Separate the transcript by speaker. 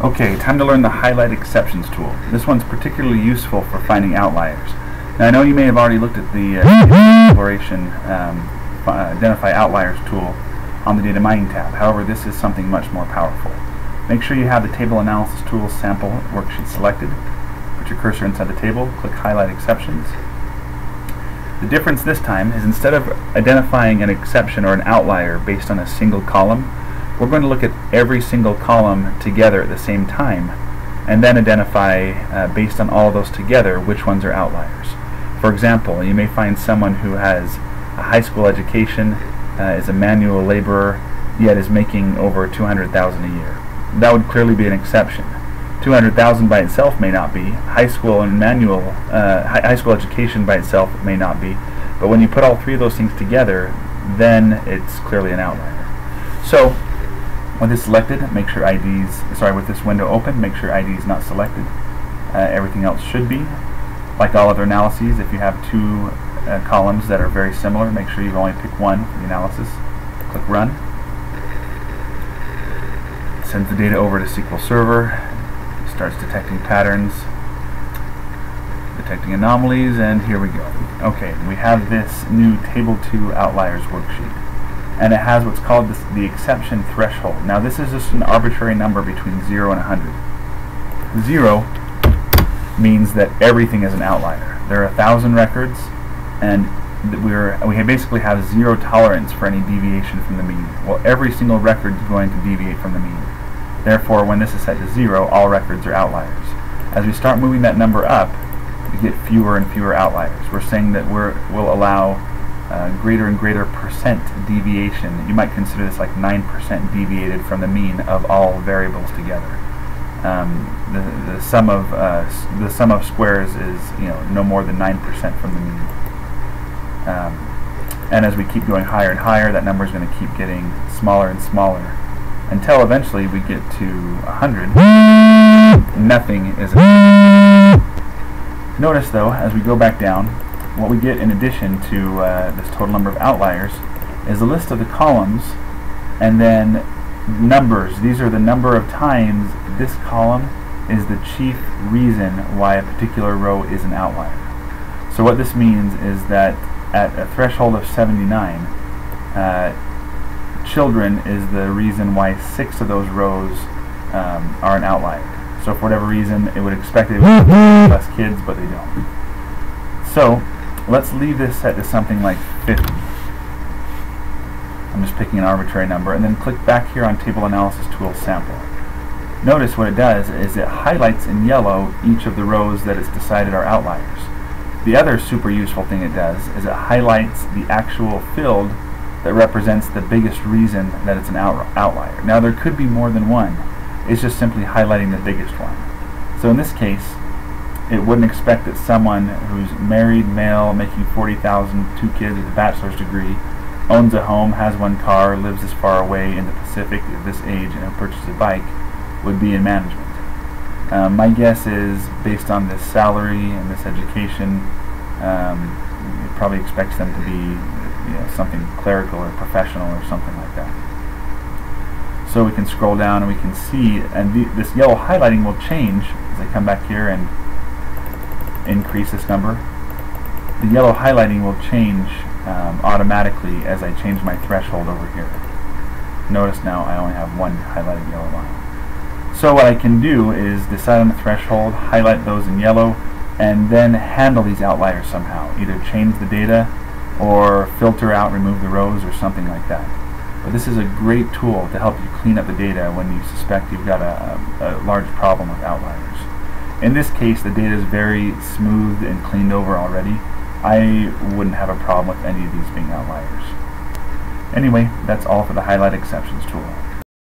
Speaker 1: Okay, time to learn the Highlight Exceptions tool. This one's particularly useful for finding outliers. Now I know you may have already looked at the Exploration Identify Outliers tool on the Data Mining tab. However, this is something much more powerful. Make sure you have the Table Analysis Tools sample worksheet selected. Put your cursor inside the table, click Highlight Exceptions. The difference this time is instead of identifying an exception or an outlier based on a single column, we're going to look at every single column together at the same time and then identify, based on all those together, which ones are outliers. For example, you may find someone who has a high school education, is a manual laborer, yet is making over $200,000 a year. That would clearly be an exception. $200,000 by itself may not be. High school education by itself may not be. But when you put all three of those things together, then it's clearly an outlier. So, with this selected, make sure with this window open, make sure ID is not selected. Everything else should be. Like all other analyses, if you have two columns that are very similar, make sure you only pick one for the analysis. Click Run. Sends the data over to SQL Server. Starts detecting patterns, detecting anomalies, and here we go. Okay, we have this new Table 2 Outliers worksheet, and it has what's called the exception threshold. Now this is just an arbitrary number between 0 and 100. 0 means that everything is an outlier. There are 1,000 records, and we basically have zero tolerance for any deviation from the mean. Well, every single record is going to deviate from the mean. Therefore, when this is set to 0, all records are outliers. As we start moving that number up, we get fewer and fewer outliers. We're saying that we'll allow greater and greater percent deviation. You might consider this like 9% deviated from the mean of all variables together. The sum of squares is no more than 9% from the mean. And as we keep going higher and higher, that number is going to keep getting smaller and smaller, until eventually we get to 100. Nothing is. Notice though, as we go back down, what we get in addition to this total number of outliers is a list of the columns and then numbers. These are the number of times this column is the chief reason why a particular row is an outlier. So what this means is that at a threshold of 79, children is the reason why 6 of those rows are an outlier. So for whatever reason, it would expect it would be less kids, but they don't. So let's leave this set to something like 50. I'm just picking an arbitrary number, and then click back here on Table Analysis Tool Sample. Notice what it does is it highlights in yellow each of the rows that it's decided are outliers. The other super useful thing it does is it highlights the actual field that represents the biggest reason that it's an outlier. Now there could be more than one. It's just simply highlighting the biggest one. So in this case, it wouldn't expect that someone who's married, male, making $40,000, 2 kids with a bachelor's degree, owns a home, has 1 car, lives this far away in the Pacific at this age, and purchases a bike, would be in management. My guess is, based on this salary and this education, it probably expects them to be something clerical or professional or something like that. So we can scroll down and we can see, and this yellow highlighting will change as I come back here and increase this number. The yellow highlighting will change automatically as I change my threshold over here. Notice now I only have one highlighted yellow line. So what I can do is decide on the threshold, highlight those in yellow, and then handle these outliers somehow. Either change the data or filter out, remove the rows, or something like that. But this is a great tool to help you clean up the data when you suspect you've got a large problem with outliers. In this case, the data is very smooth and cleaned over already. I wouldn't have a problem with any of these being outliers. Anyway, that's all for the Highlight Exceptions tool.